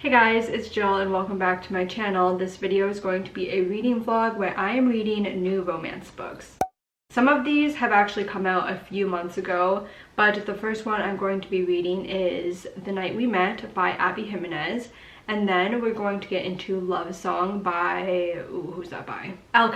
Hey guys, it's Jill and welcome back to my channel. This video is going to be a reading vlog where I am reading new romance books. Some of these have actually come out a few months ago, but the first one I'm going to be reading is The Night We Met by Jimenez. And then we're going to get into Love Song by, who's that by? Elle,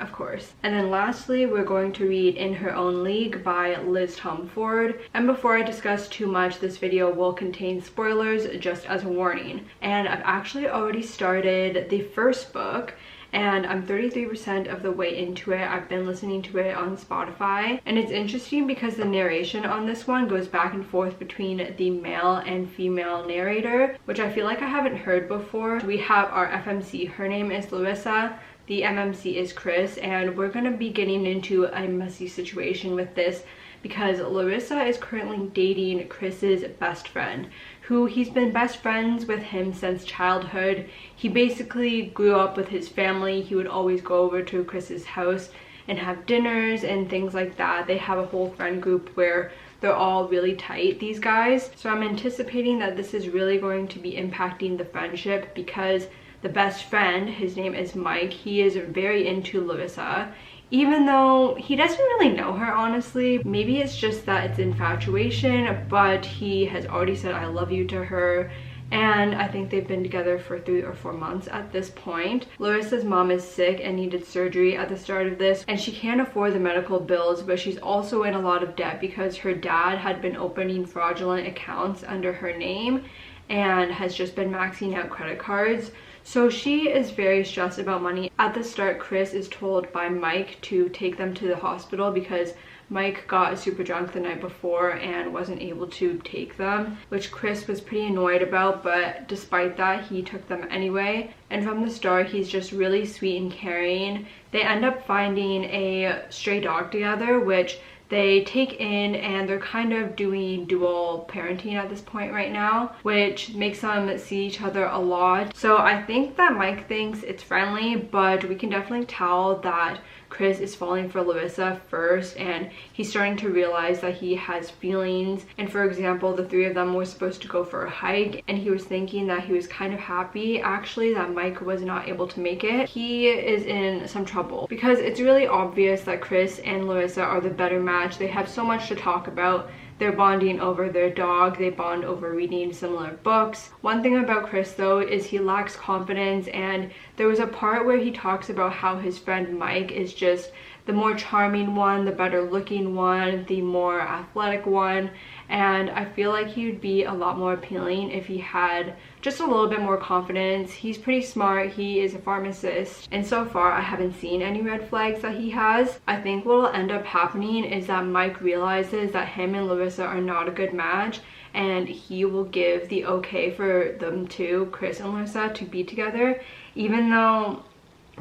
of course. And then lastly, we're going to read In Her Own League by Liz Tomforde. And before I discuss too much, this video will contain spoilers just as a warning. And I've actually already started the first book, and I'm 33% of the way into it. I've been listening to it on Spotify, and it's interesting because the narration on this one goes back and forth between the male and female narrator, which I feel like I haven't heard before. We have our FMC, her name is Larissa, the MMC is Chris, and we're gonna be getting into a messy situation with this because Larissa is currently dating Chris's best friend, who he's been best friends with him since childhood. He basically grew up with his family. He would always go over to Chris's house and have dinners and things like that. They have a whole friend group where they're all really tight, these guys. So I'm anticipating that this is really going to be impacting the friendship because the best friend, his name is Mike, he is very into Larissa. Even though he doesn't really know her, honestly. Maybe it's just that it's infatuation, but he has already said I love you to her, and I think they've been together for 3 or 4 months at this point. Larissa's mom is sick and needed surgery at the start of this, and she can't afford the medical bills, but she's also in a lot of debt because her dad had been opening fraudulent accounts under her name and has just been maxing out credit cards. So she is very stressed about money. At the start, Chris is told by Mike to take them to the hospital because Mike got super drunk the night before and wasn't able to take them, which Chris was pretty annoyed about, but despite that, he took them anyway. And from the start, he's just really sweet and caring. They end up finding a stray dog together, which they take in, and they're kind of doing dual parenting at this point right now, which makes them see each other a lot. So I think that Mike thinks it's friendly, but we can definitely tell that Chris is falling for Larissa first, and he's starting to realize that he has feelings. And for example, the 3 of them were supposed to go for a hike, and he was thinking that he was kind of happy actually that Mike was not able to make it. He is in some trouble because it's really obvious that Chris and Larissa are the better match. They have so much to talk about. They're bonding over their dog, they bond over reading similar books. One thing about Chris though is he lacks confidence, and there was a part where he talks about how his friend Mike is just the more charming one, the better looking one, the more athletic one, and I feel like he would be a lot more appealing if he had just a little bit more confidence. He's pretty smart, he is a pharmacist, and so far I haven't seen any red flags that he has. I think what will end up happening is that Mike realizes that him and Larissa are not a good match, and he will give the okay for them two, Chris and Larissa, to be together, even though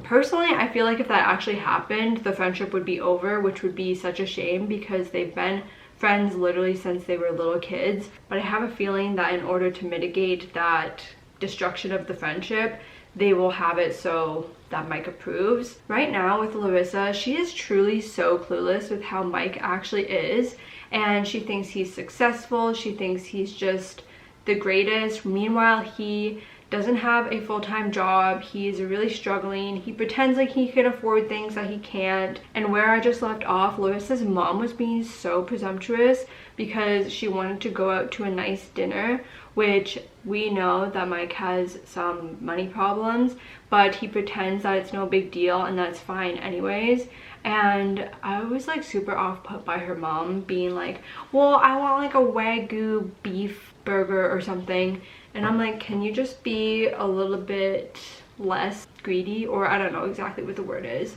personally I feel like if that actually happened, the friendship would be over, which would be such a shame because they've been friends literally since they were little kids. But I have a feeling that in order to mitigate that destruction of the friendship, they will have it so that Mike approves. Right now with Larissa, she is truly so clueless with how Mike actually is, and she thinks he's successful, she thinks he's just the greatest. Meanwhile, he doesn't have a full-time job, he's really struggling, he pretends like he can afford things that he can't. And where I just left off, Larissa's mom was being so presumptuous because she wanted to go out to a nice dinner, which we know that Mike has some money problems, but he pretends that it's no big deal and that's fine anyways. And I was like super off put by her mom being like, well, I want like a Wagyu beef burger or something. And I'm like, can you just be a little bit less greedy? Or I don't know exactly what the word is.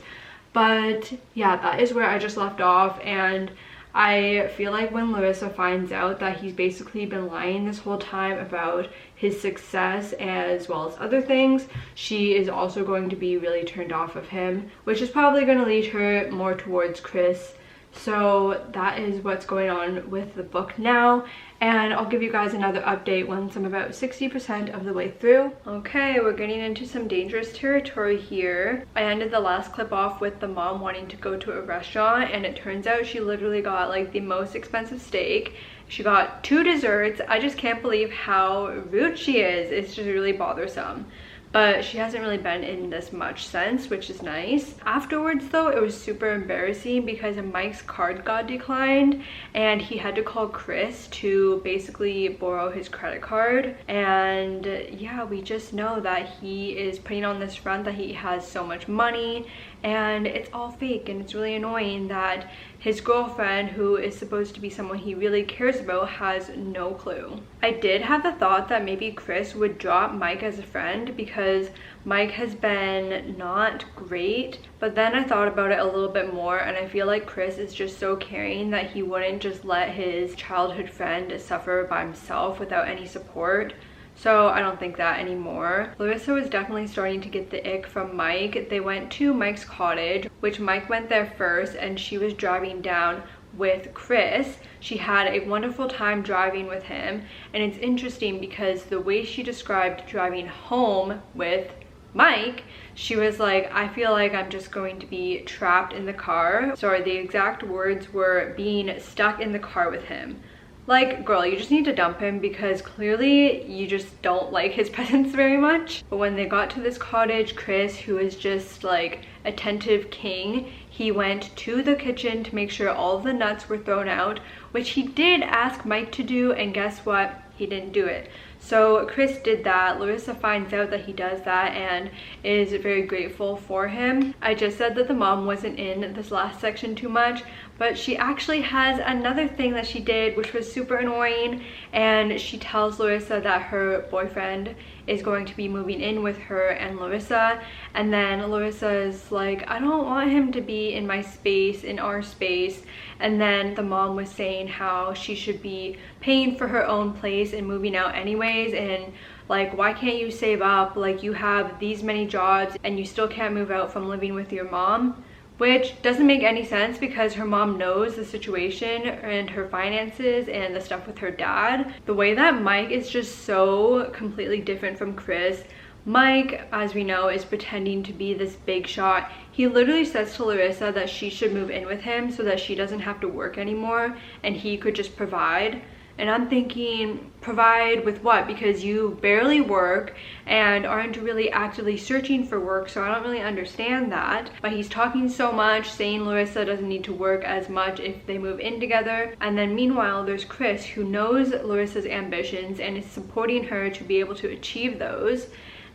But yeah, that is where I just left off. And I feel like when Larissa finds out that he's basically been lying this whole time about his success as well as other things, she is also going to be really turned off of him, which is probably going to lead her more towards Chris. So that is what's going on with the book now, and I'll give you guys another update once I'm about 60% of the way through. Okay, we're getting into some dangerous territory here. I ended the last clip off with the mom wanting to go to a restaurant, and it turns out she literally got like the most expensive steak, She got 2 desserts. I just can't believe how rude she is. It's just really bothersome. But she hasn't really been in this much since, which is nice. Afterwards though, it was super embarrassing because Mike's card got declined and he had to call Chris to basically borrow his credit card. And yeah, we just know that he is putting on this front that he has so much money, and it's all fake, and it's really annoying that his girlfriend, who is supposed to be someone he really cares about, has no clue. I did have the thought that maybe Chris would drop Mike as a friend because Mike has been not great, but then I thought about it a little bit more, and I feel like Chris is just so caring that he wouldn't just let his childhood friend suffer by himself without any support. So I don't think that anymore. Larissa was definitely starting to get the ick from Mike. They went to Mike's cottage, which Mike went there first, and she was driving down with Chris. She had a wonderful time driving with him, and it's interesting because the way she described driving home with Mike, she was like, I feel like I'm just going to be trapped in the car. Sorry, the exact words were being stuck in the car with him. Like, girl, you just need to dump him because clearly you just don't like his presence very much. But when they got to this cottage, Chris, who is just like attentive king, he went to the kitchen to make sure all of the nuts were thrown out, which he did ask Mike to do, and guess what? He didn't do it. So Chris did that. Larissa finds out that he does that and is very grateful for him. I just said that the mom wasn't in this last section too much, but she actually has another thing that she did which was super annoying, and she tells Larissa that her boyfriend is going to be moving in with her and Larissa, and then Larissa is like, I don't want him to be in my space, in our space. And then the mom was saying how she should be paying for her own place and moving out anyways, and like, why can't you save up? Like, you have these many jobs and you still can't move out from living with your mom, which doesn't make any sense because her mom knows the situation and her finances and the stuff with her dad. The way that Mike is just so completely different from Chris. Mike, as we know, is pretending to be this big shot. He literally says to Larissa that she should move in with him so that she doesn't have to work anymore and he could just provide. And I'm thinking, provide with what? Because you barely work and aren't really actively searching for work, so I don't really understand that. But he's talking so much, saying Larissa doesn't need to work as much if they move in together. And then meanwhile, there's Chris, who knows Larissa's ambitions and is supporting her to be able to achieve those.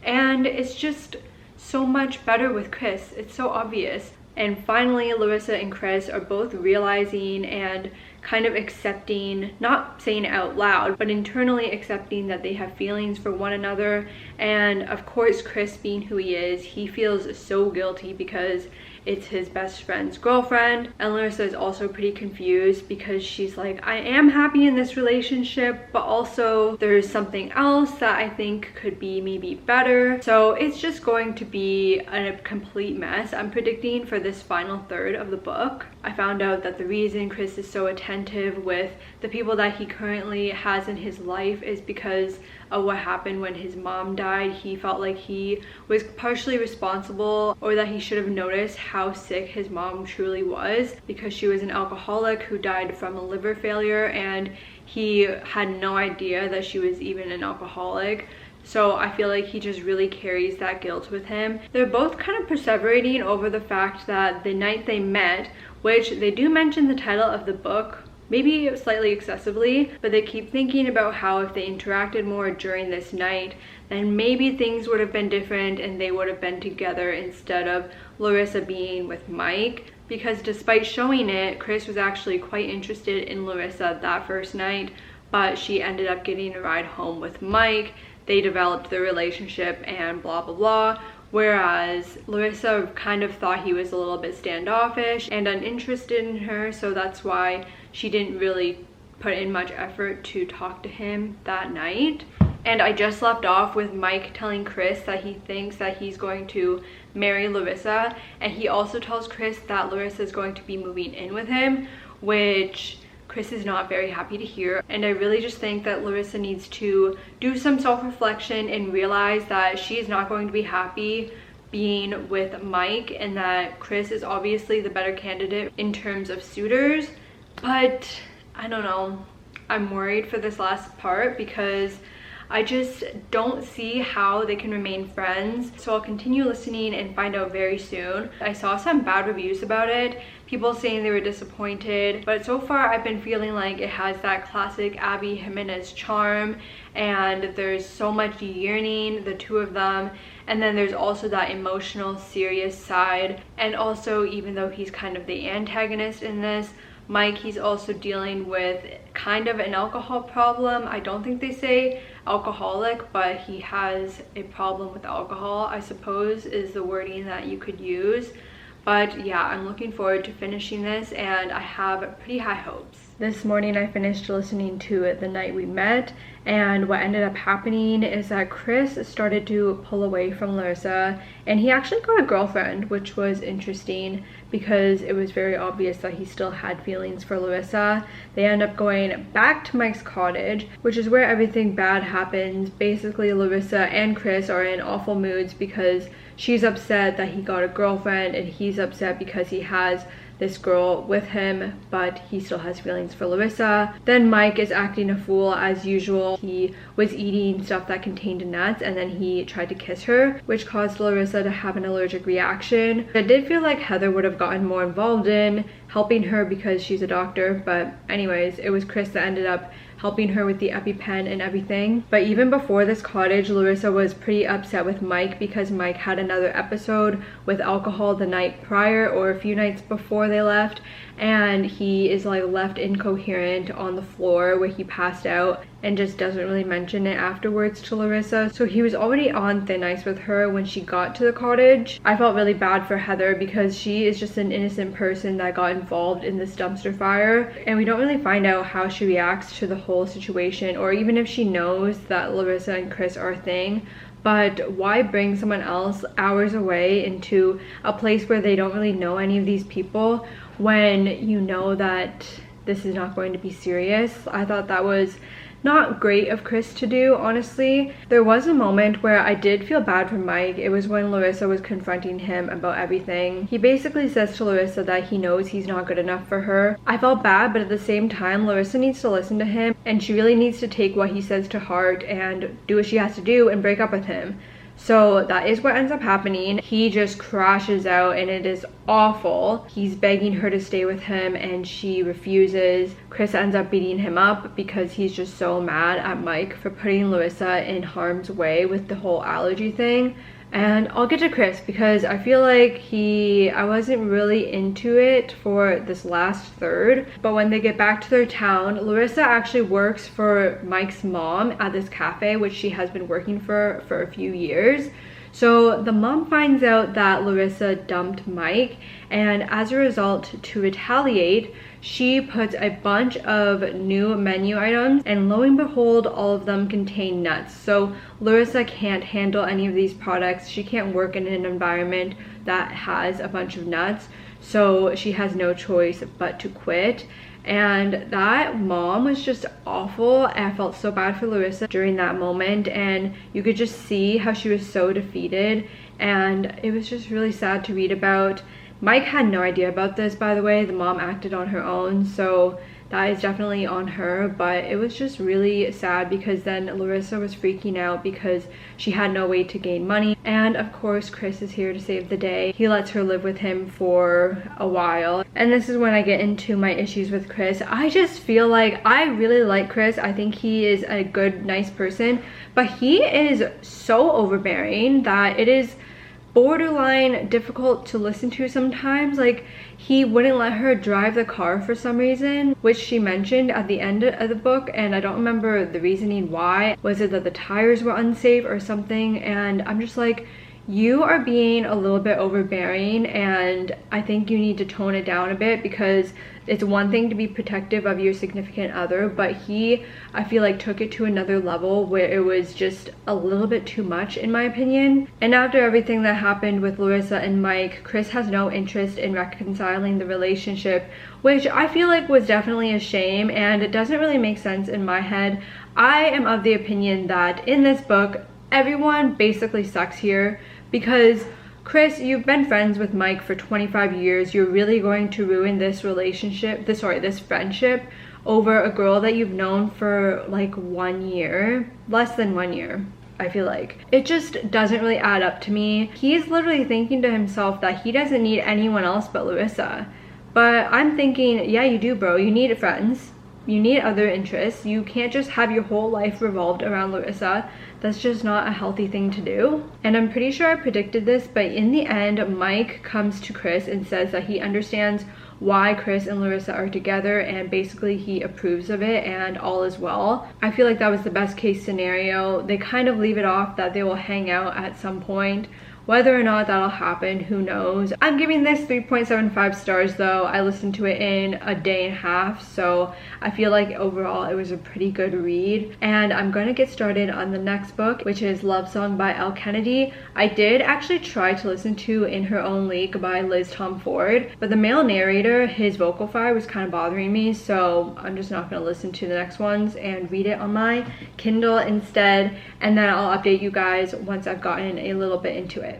And it's just so much better with Chris. It's so obvious. And finally, Larissa and Chris are both realizing and kind of accepting, not saying it out loud, but internally accepting that they have feelings for one another. And of course, Chris, being who he is, he feels so guilty because it's his best friend's girlfriend. And Larissa is also pretty confused because she's like, I am happy in this relationship, but also there's something else that I think could be maybe better. So it's just going to be a complete mess, I'm predicting, for this final third of the book. I found out that the reason Chris is so attentive with the people that he currently has in his life is because of what happened when his mom died. He felt like he was partially responsible, or that he should have noticed how sick his mom truly was, because she was an alcoholic who died from a liver failure, and he had no idea that she was even an alcoholic. So I feel like he just really carries that guilt with him. They're both kind of perseverating over the fact that the night they met, which they do mention the title of the book, maybe slightly excessively, but they keep thinking about how if they interacted more during this night, then maybe things would have been different and they would have been together instead of Larissa being with Mike. Because despite showing it, Chris was actually quite interested in Larissa that first night, but she ended up getting a ride home with Mike. They developed their relationship and blah blah blah. Whereas Larissa kind of thought he was a little bit standoffish and uninterested in her, so that's why she didn't really put in much effort to talk to him that night. And I just left off with Mike telling Chris that he thinks that he's going to marry Larissa, and he also tells Chris that Larissa is going to be moving in with him, which Chris is not very happy to hear. And I really just think that Larissa needs to do some self-reflection and realize that she is not going to be happy being with Mike, and that Chris is obviously the better candidate in terms of suitors. But I don't know, I'm worried for this last part because I just don't see how they can remain friends. So I'll continue listening and find out very soon. I saw some bad reviews about it, people saying they were disappointed, but so far I've been feeling like it has that classic Abby Jimenez charm, and there's so much yearning, the two of them, and then there's also that emotional, serious side. And also, even though he's kind of the antagonist in this, Mike, he's also dealing with kind of an alcohol problem. I don't think they say alcoholic, but he has a problem with alcohol, I suppose is the wording that you could use. But yeah, I'm looking forward to finishing this, and I have pretty high hopes. This morning I finished listening to it The Night We Met, and what ended up happening is that Chris started to pull away from Larissa, and he actually got a girlfriend, which was interesting because it was very obvious that he still had feelings for Larissa. They end up going back to Mike's cottage, which is where everything bad happens. Basically, Larissa and Chris are in awful moods because she's upset that he got a girlfriend, and he's upset because he has this girl with him, but he still has feelings for Larissa. Then Mike is acting a fool as usual. He was eating stuff that contained nuts, and then he tried to kiss her, which caused Larissa to have an allergic reaction. I did feel like Heather would have gotten more involved in helping her because she's a doctor, but anyways, it was Chris that ended up helping her with the EpiPen and everything. But even before this cottage, Larissa was pretty upset with Mike because Mike had another episode with alcohol the night prior, or a few nights before they left, and he is like left incoherent on the floor where he passed out and just doesn't really mention it afterwards to Larissa. So he was already on thin ice with her when she got to the cottage. I felt really bad for Heather because she is just an innocent person that got involved in this dumpster fire, and we don't really find out how she reacts to the whole situation, or even if she knows that Larissa and Chris are a thing. But why bring someone else hours away into a place where they don't really know any of these people when you know that this is not going to be serious? I thought that was not great of Chris to do, honestly. There was a moment where I did feel bad for Mike. It was when Larissa was confronting him about everything. He basically says to Larissa that he knows he's not good enough for her. I felt bad, but at the same time, Larissa needs to listen to him, and she really needs to take what he says to heart and do what she has to do and break up with him. So that is what ends up happening. He just crashes out, and it is awful. He's begging her to stay with him, and she refuses. Chris ends up beating him up because he's just so mad at Mike for putting Larissa in harm's way with the whole allergy thing. And I'll get to Chris because I feel like I wasn't really into it for this last third. But when they get back to their town, Larissa actually works for Mike's mom at this cafe, which she has been working for a few years. So the mom finds out that Larissa dumped Mike, and as a result, to retaliate, she puts a bunch of new menu items, and lo and behold, all of them contain nuts. So Larissa can't handle any of these products. She can't work in an environment that has a bunch of nuts, so she has no choice but to quit. And that mom was just awful. I felt so bad for Larissa during that moment, and you could just see how she was so defeated, and it was just really sad to read about. Mike had no idea about this, by the way. The mom acted on her own, so that is definitely on her. But it was just really sad because then Larissa was freaking out because she had no way to gain money, and of course Chris is here to save the day. He lets her live with him for a while, and this is when I get into my issues with Chris. I just feel like I really like Chris. I think he is a good, nice person, but he is so overbearing that it is borderline difficult to listen to sometimes. Like, he wouldn't let her drive the car for some reason, which she mentioned at the end of the book, and I don't remember the reasoning why. Was it that the tires were unsafe or something? And I'm just like, you are being a little bit overbearing, and I think you need to tone it down a bit, because it's one thing to be protective of your significant other, but I feel like took it to another level where it was just a little bit too much, in my opinion. And after everything that happened with Larissa and Mike, Chris has no interest in reconciling the relationship, which I feel like was definitely a shame, and it doesn't really make sense in my head. I am of the opinion that in this book, everyone basically sucks here, because Chris, you've been friends with Mike for 25 years. You're really going to ruin this relationship, this friendship over a girl that you've known for like 1 year, less than 1 year. I feel like it just doesn't really add up to me. He's literally thinking to himself that he doesn't need anyone else but Larissa. But I'm thinking, yeah, you do, bro. You need friends. You need other interests. You can't just have your whole life revolved around Larissa. That's just not a healthy thing to do. And I'm pretty sure I predicted this, but in the end, Mike comes to Chris and says that he understands why Chris and Larissa are together, and basically he approves of it and all is well. I feel like that was the best case scenario. They kind of leave it off that they will hang out at some point. Whether or not that'll happen, who knows. I'm giving this 3.75 stars though. I listened to it in a day and a half, so I feel like overall it was a pretty good read. And I'm going to get started on the next book, which is Love Song by Elle Kennedy. I did actually try to listen to In Her Own League by Liz Tomforde, but the male narrator, his vocal fry was kind of bothering me, so I'm just not going to listen to the next ones and read it on my Kindle instead, and then I'll update you guys once I've gotten a little bit into it.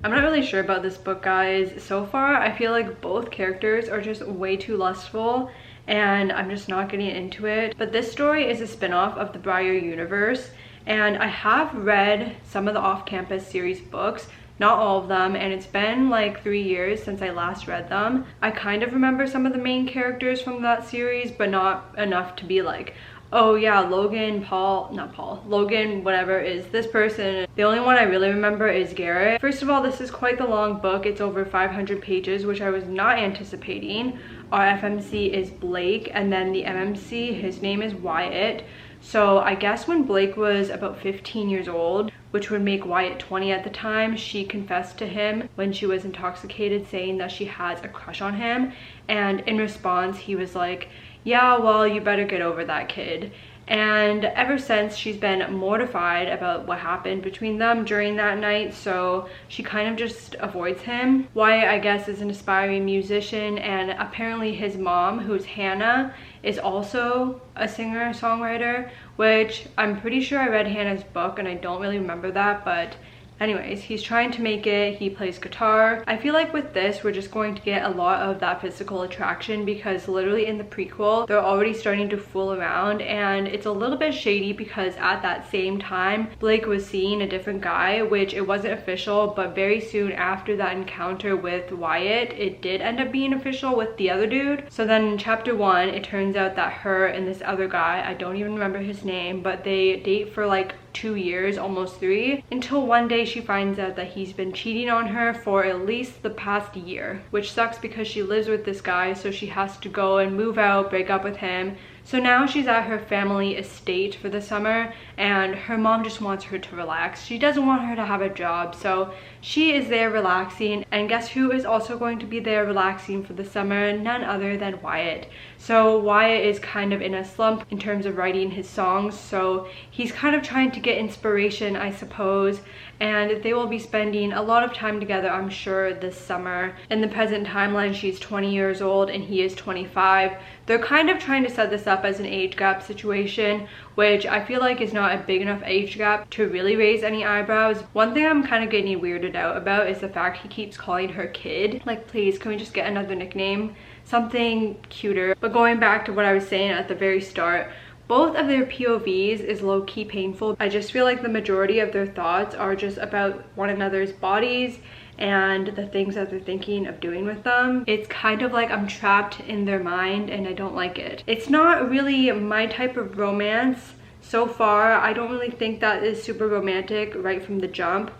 I'm not really sure about this book, guys. So far, I feel like both characters are just way too lustful and I'm just not getting into it. But this story is a spin-off of the Briar universe, and I have read some of the off-campus series books, not all of them, and it's been like 3 years since I last read them. I kind of remember some of the main characters from that series, but not enough to be like, oh yeah, Logan, Logan, whatever, is this person. The only one I really remember is Garrett. First of all, this is quite the long book. It's over 500 pages, which I was not anticipating. Our FMC is Blake, and then the MMC, his name is Wyatt. So I guess when Blake was about 15 years old, which would make Wyatt 20 at the time, she confessed to him when she was intoxicated, saying that she has a crush on him. And in response, he was like, yeah, well, you better get over that, kid. And ever since, she's been mortified about what happened between them during that night, so she kind of just avoids him. Wyatt, I guess, is an aspiring musician, and apparently his mom, who's Hannah, is also a singer-songwriter, which I'm pretty sure I read Hannah's book and I don't really remember that, but anyways, he's trying to make it. He plays guitar. I feel like with this, we're just going to get a lot of that physical attraction, because literally in the prequel, they're already starting to fool around, and it's a little bit shady because at that same time, Blake was seeing a different guy, which it wasn't official, but very soon after that encounter with Wyatt, it did end up being official with the other dude. So then in chapter 1, it turns out that her and this other guy, I don't even remember his name, but they date for like 2 years, almost 3, until one day she finds out that he's been cheating on her for at least the past year, which sucks because she lives with this guy, so she has to go and move out, break up with him. So now she's at her family estate for the summer, and her mom just wants her to relax. She doesn't want her to have a job, so she is there relaxing. And guess who is also going to be there relaxing for the summer? None other than Wyatt. So Wyatt is kind of in a slump in terms of writing his songs, so he's kind of trying to get inspiration, I suppose, and they will be spending a lot of time together, I'm sure, this summer. In the present timeline, she's 20 years old and he is 25. They're kind of trying to set this up as an age gap situation, which I feel like is not a big enough age gap to really raise any eyebrows. One thing I'm kind of getting weirded out about is the fact he keeps calling her kid. Like, please, can we just get another nickname? Something cuter. But going back to what I was saying at the very start, both of their POVs is low-key painful. I just feel like the majority of their thoughts are just about one another's bodies and the things that they're thinking of doing with them. It's kind of like I'm trapped in their mind and I don't like it. It's not really my type of romance so far. I don't really think that is super romantic right from the jump,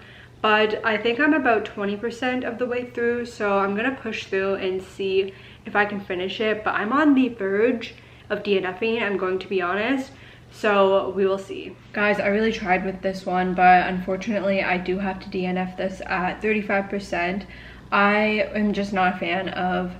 but I think I'm about 20% of the way through, so I'm gonna push through and see if I can finish it. But I'm on the verge of DNFing, I'm going to be honest, so we will see. Guys, I really tried with this one, but unfortunately I do have to DNF this at 35%. I am just not a fan of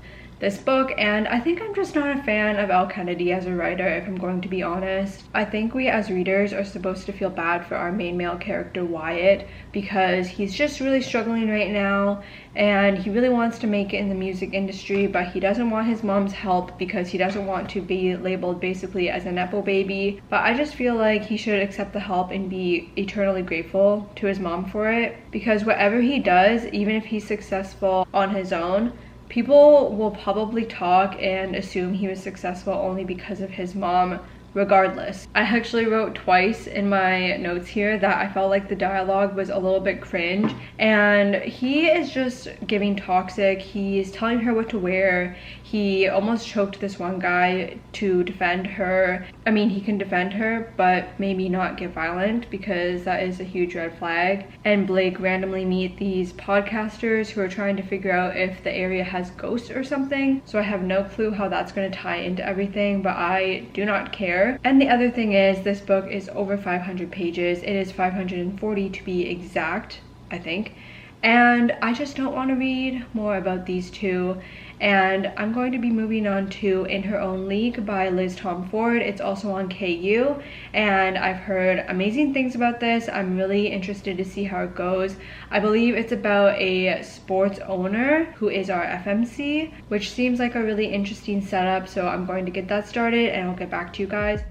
this book, and I think I'm just not a fan of Elle Kennedy as a writer, if I'm going to be honest. I think we as readers are supposed to feel bad for our main male character Wyatt because he's just really struggling right now, and he really wants to make it in the music industry, but he doesn't want his mom's help because he doesn't want to be labeled basically as a nepo baby. But I just feel like he should accept the help and be eternally grateful to his mom for it, because whatever he does, even if he's successful on his own, people will probably talk and assume he was successful only because of his mom regardless. I actually wrote twice in my notes here that I felt like the dialogue was a little bit cringe, and he is just giving toxic. He's telling her what to wear. He almost choked this one guy to defend her. I mean, he can defend her, but maybe not get violent, because that is a huge red flag. And Blake randomly meet these podcasters who are trying to figure out if the area has ghosts or something. So I have no clue how that's going to tie into everything, but I do not care. And the other thing is, this book is over 500 pages. It is 540 to be exact, I think. And I just don't want to read more about these two. And I'm going to be moving on to In Her Own League by Liz Tomforde. It's also on KU, and I've heard amazing things about this. I'm really interested to see how it goes. I believe it's about a sports owner who is our FMC, which seems like a really interesting setup. So I'm going to get that started and I'll get back to you guys.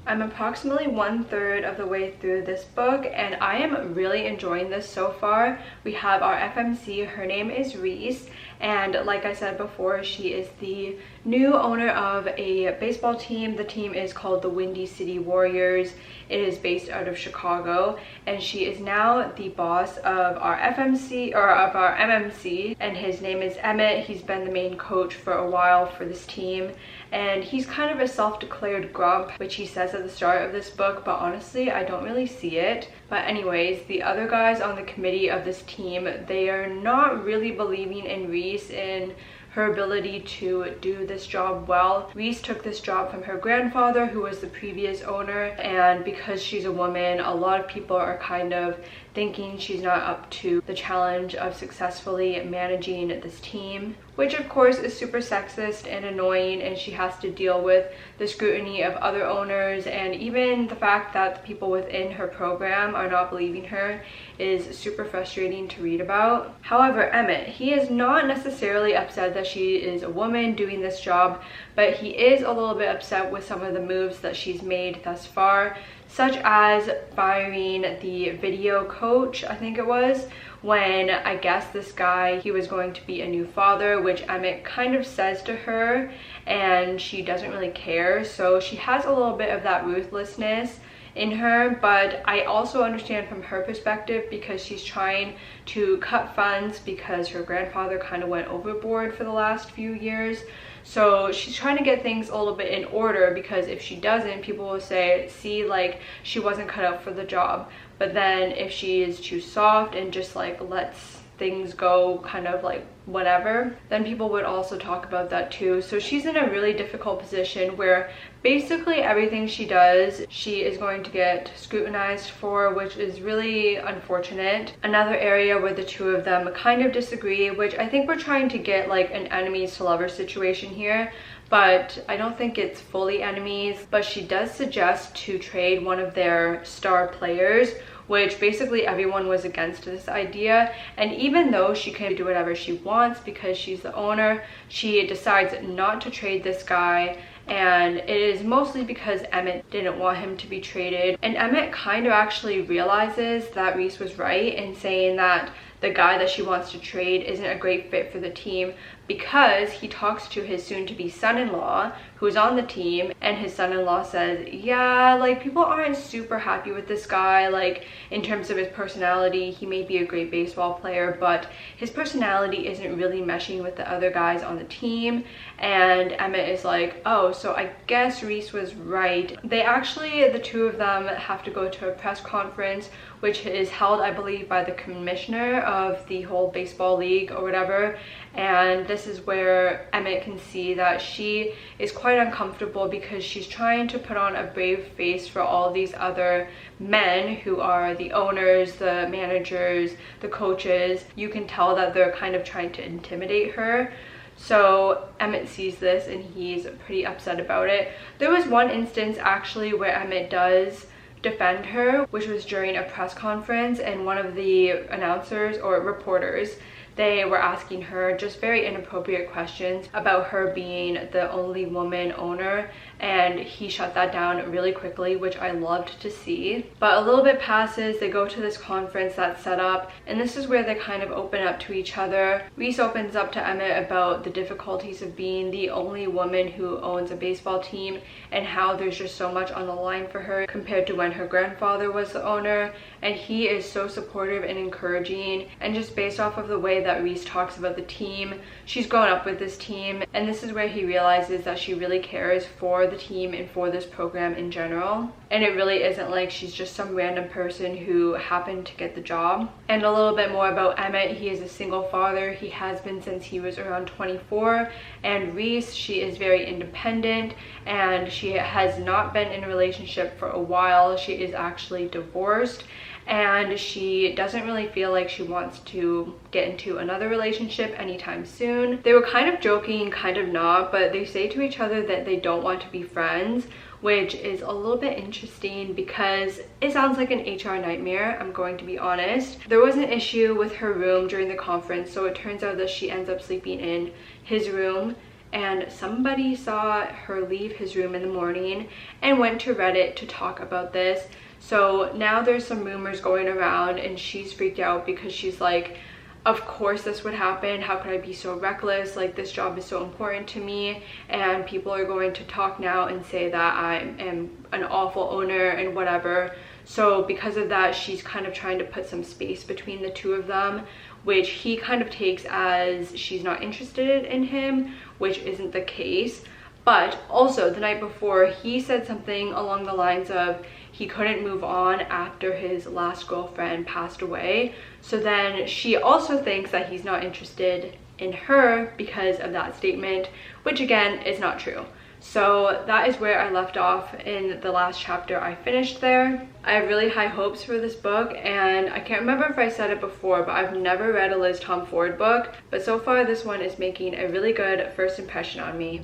I'm approximately 1/3 of the way through this book, and I am really enjoying this so far. We have our FMC, her name is Reese, and like I said before, she is the new owner of a baseball team. The team is called the Windy City Warriors. It is based out of Chicago, and she is now the boss of our FMC, or of our MMC, and his name is Emmett. He's been the main coach for a while for this team, and he's kind of a self-declared grump, which he says at the start of this book, but honestly I don't really see it. But anyways, the other guys on the committee of this team, they are not really believing in Reese and her ability to do this job well. Reese took this job from her grandfather, who was the previous owner, and because she's a woman, a lot of people are kind of thinking she's not up to the challenge of successfully managing this team, which of course is super sexist and annoying, and she has to deal with the scrutiny of other owners, and even the fact that the people within her program are not believing her is super frustrating to read about. However, Emmett, he is not necessarily upset that she is a woman doing this job, but he is a little bit upset with some of the moves that she's made thus far, such as firing the video coach, I think it was, when I guess this guy, he was going to be a new father, which Emmett kind of says to her, and she doesn't really care. So she has a little bit of that ruthlessness in her, but I also understand from her perspective, because she's trying to cut funds because her grandfather kind of went overboard for the last few years. So she's trying to get things a little bit in order, because if she doesn't, people will say, see, like, she wasn't cut out for the job. But then if she is too soft and just like lets things go kind of like whatever, then people would also talk about that too. So she's in a really difficult position where basically everything she does, she is going to get scrutinized for, which is really unfortunate. Another area where the two of them kind of disagree, which I think we're trying to get like an enemies to lovers situation here, but I don't think it's fully enemies. But she does suggest to trade one of their star players, which basically everyone was against this idea. And even though she can do whatever she wants because she's the owner, she decides not to trade this guy, and it is mostly because Emmett didn't want him to be traded. And Emmett kind of actually realizes that Reese was right in saying that the guy that she wants to trade isn't a great fit for the team, because he talks to his soon-to-be son-in-law who's on the team, and his son-in-law says, yeah, like, people aren't super happy with this guy. Like, in terms of his personality, he may be a great baseball player, but his personality isn't really meshing with the other guys on the team. And Emmett is like, oh, so I guess Reese was right. They actually, the two of them, have to go to a press conference, which is held, I believe, by the commissioner of the whole baseball league or whatever. And this is where Emmett can see that she is quite uncomfortable because she's trying to put on a brave face for all these other men who are the owners, the managers, the coaches. You can tell that they're kind of trying to intimidate her. So Emmett sees this and he's pretty upset about it. There was one instance actually where Emmett does defend her, which was during a press conference, and one of the announcers or reporters, they were asking her just very inappropriate questions about her being the only woman owner, and he shut that down really quickly, which I loved to see. But a little bit passes, they go to this conference that's set up, and this is where they kind of open up to each other. Reese opens up to Emmett about the difficulties of being the only woman who owns a baseball team and how there's just so much on the line for her compared to when her grandfather was the owner. And he is so supportive and encouraging, and just based off of the way that Reese talks about the team, she's grown up with this team, and this is where he realizes that she really cares for the team and for this program in general. And it really isn't like she's just some random person who happened to get the job. And a little bit more about Emmett. He is a single father. He has been since he was around 24. And Reese, she is very independent and she has not been in a relationship for a while. She is actually divorced, and she doesn't really feel like she wants to get into another relationship anytime soon. They were kind of joking, kind of not, but they say to each other that they don't want to be friends, which is a little bit interesting because it sounds like an HR nightmare, I'm going to be honest. There was an issue with her room during the conference, so it turns out that she ends up sleeping in his room, and somebody saw her leave his room in the morning and went to Reddit to talk about this. So now there's some rumors going around, and she's freaked out because she's like, of course this would happen. How could I be so reckless? Like, this job is so important to me, and people are going to talk now and say that I am an awful owner and whatever. So because of that, she's kind of trying to put some space between the two of them, which he kind of takes as she's not interested in him, which isn't the case. But also the night before, he said something along the lines of he couldn't move on after his last girlfriend passed away. So then she also thinks that he's not interested in her because of that statement, which again is not true. So that is where I left off in the last chapter. I finished there. I have really high hopes for this book, and I can't remember if I said it before, but I've never read a Liz Tomforde book, but so far this one is making a really good first impression on me.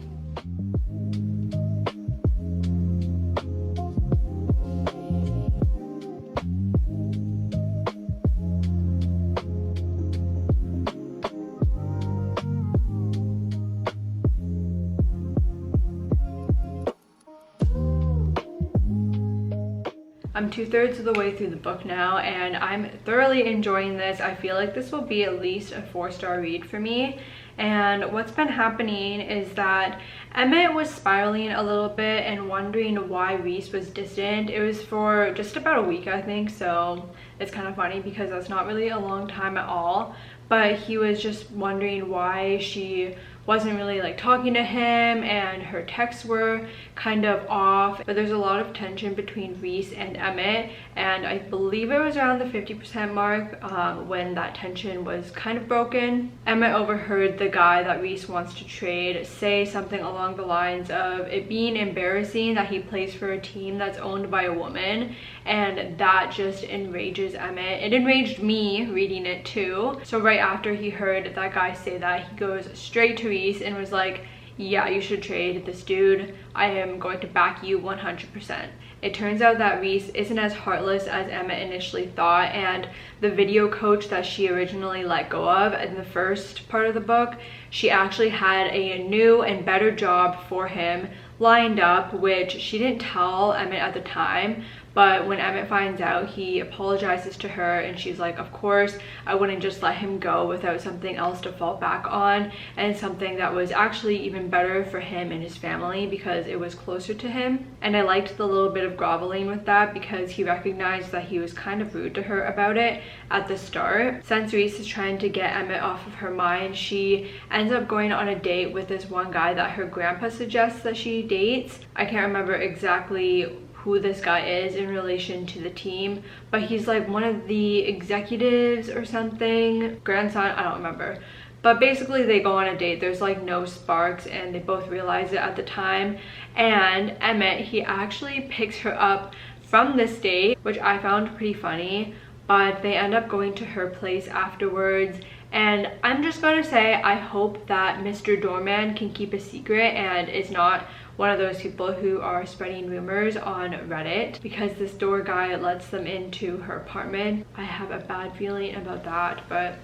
I'm 2/3 of the way through the book now, and I'm thoroughly enjoying this. I feel like this will be at least a 4-star read for me. And what's been happening is that Emmett was spiraling a little bit and wondering why Reese was distant. It was for just about a week, I think, so it's kind of funny because that's not really a long time at all. But he was just wondering why she wasn't really like talking to him, and her texts were kind of off. But there's a lot of tension between Reese and Emmett, and I believe it was around the 50% mark when that tension was kind of broken. Emmett overheard the guy that Reese wants to trade say something along the lines of it being embarrassing that he plays for a team that's owned by a woman, and that just enrages Emmett. It enraged me reading it too. So right after he heard that guy say that, he goes straight to Reese and was like, yeah, you should trade this dude. I am going to back you 100%. It turns out that Reese isn't as heartless as Emmett initially thought, and the video coach that she originally let go of in the first part of the book, she actually had a new and better job for him lined up, which she didn't tell Emmett at the time. But when Emmett finds out, he apologizes to her, and she's like, of course, I wouldn't just let him go without something else to fall back on, and something that was actually even better for him and his family because it was closer to him. And I liked the little bit of groveling with that because he recognized that he was kind of rude to her about it at the start. Since Reese is trying to get Emmett off of her mind, she ends up going on a date with this one guy that her grandpa suggests that she dates. I can't remember exactly who this guy is in relation to the team, but he's like one of the executives or something, grandson, I don't remember. But basically they go on a date, there's like no sparks, and they both realize it at the time. And Emmett, he actually picks her up from this date, which I found pretty funny, but they end up going to her place afterwards. And I'm just gonna say, I hope that Mr. Doorman can keep a secret and is not one of those people who are spreading rumors on Reddit, because this door guy lets them into her apartment. I have a bad feeling about that, but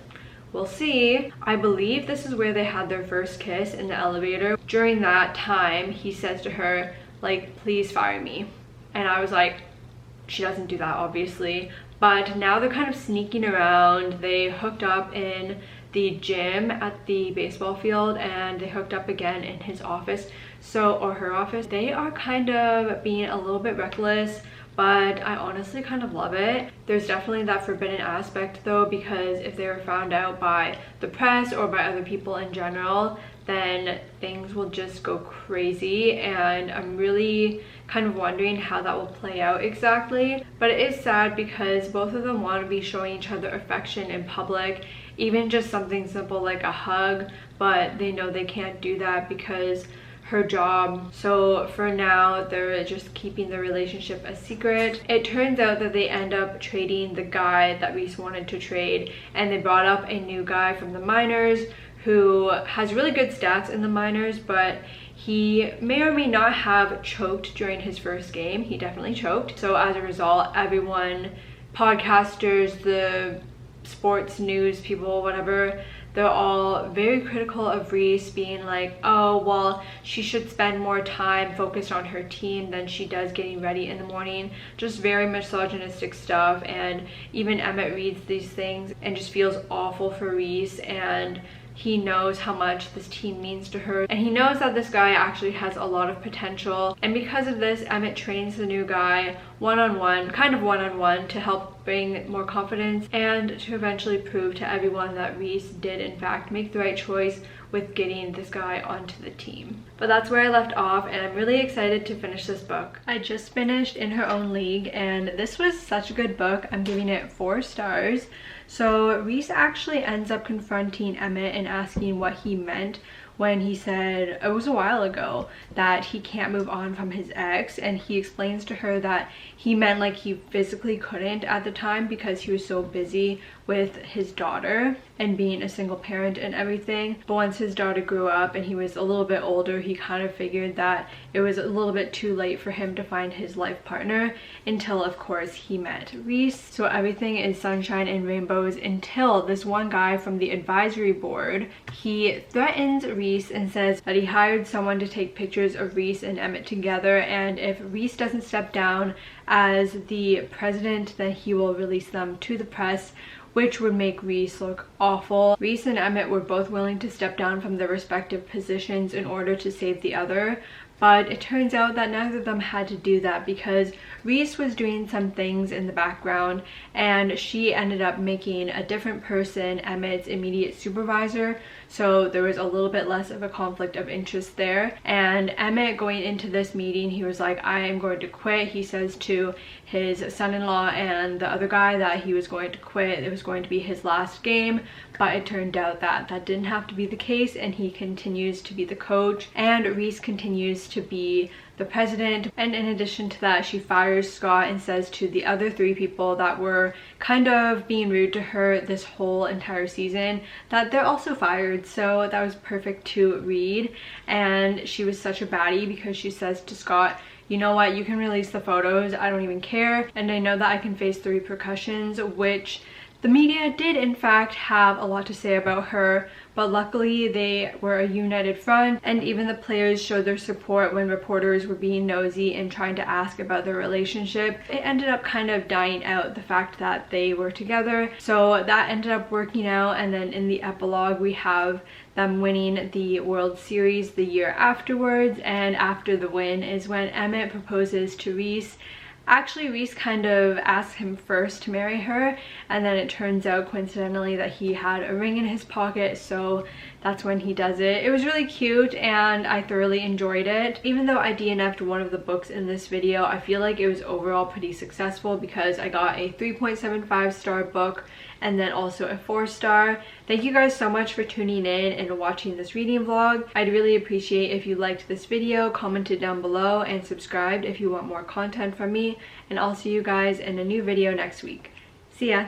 we'll see. I believe this is where they had their first kiss, in the elevator. During that time, he says to her, like, please fire me. And I was like, she doesn't do that, obviously. But now they're kind of sneaking around. They hooked up in the gym at the baseball field, and they hooked up again in his office, or her office. They are kind of being a little bit reckless, but I honestly kind of love it. There's definitely that forbidden aspect though, because if they were found out by the press or by other people in general, then things will just go crazy, and I'm really kind of wondering how that will play out exactly. But it is sad because both of them want to be showing each other affection in public, even just something simple like a hug, but they know they can't do that because her job. So for now, they're just keeping the relationship a secret. It turns out that they end up trading the guy that Reese wanted to trade, and they brought up a new guy from the minors who has really good stats in the minors, but he may or may not have choked during his first game. He definitely choked. So as a result, everyone, podcasters, the sports news people, whatever, they're all very critical of Reese, being like, oh, well, she should spend more time focused on her team than she does getting ready in the morning. Just very misogynistic stuff. And even Emmett reads these things and just feels awful for Reese, and he knows how much this team means to her, and he knows that this guy actually has a lot of potential. And because of this, Emmett trains the new guy one-on-one, to help bring more confidence and to eventually prove to everyone that Reese did in fact make the right choice with getting this guy onto the team. But that's where I left off, and I'm really excited to finish this book. I just finished In Her Own League, and this was such a good book. I'm giving it 4 stars. So Reese actually ends up confronting Emmett and asking what he meant when he said, it was a while ago, that he can't move on from his ex, and he explains to her that he meant like he physically couldn't at the time because he was so busy with his daughter and being a single parent and everything. But once his daughter grew up and he was a little bit older, he kind of figured that it was a little bit too late for him to find his life partner, until of course he met Reese. So everything is sunshine and rainbows until this one guy from the advisory board, he threatens Reese and says that he hired someone to take pictures of Reese and Emmett together, and if Reese doesn't step down as the president, then he will release them to the press, which would make Reese look awful. Reese and Emmett were both willing to step down from their respective positions in order to save the other, but it turns out that neither of them had to do that because Reese was doing some things in the background, and she ended up making a different person Emmett's immediate supervisor, so there was a little bit less of a conflict of interest there. And Emmett, going into this meeting, he was like, I am going to quit. He says to his son-in-law and the other guy that he was going to quit. It was going to be his last game, but it turned out that that didn't have to be the case, and he continues to be the coach, and Reese continues to be the president. And in addition to that, she fires Scott and says to the other 3 people that were kind of being rude to her this whole entire season that they're also fired. So that was perfect to read. And she was such a baddie because she says to Scott, you know what, you can release the photos, I don't even care, and I know that I can face the repercussions, which the media did in fact have a lot to say about her, but luckily they were a united front, and even the players showed their support when reporters were being nosy and trying to ask about their relationship. It ended up kind of dying out, the fact that they were together, so that ended up working out. And then in the epilogue we have them winning the World Series the year afterwards, and after the win is when Emmett proposes to Reese, Actually, Reese kind of asked him first to marry her, and then it turns out coincidentally that he had a ring in his pocket, so that's when he does it. It was really cute and I thoroughly enjoyed it. Even though I DNF'd one of the books in this video, I feel like it was overall pretty successful because I got a 3.75 star book and then also a 4-star. Thank you guys so much for tuning in and watching this reading vlog. I'd really appreciate if you liked this video, commented down below, and subscribed if you want more content from me. And I'll see you guys in a new video next week. See ya!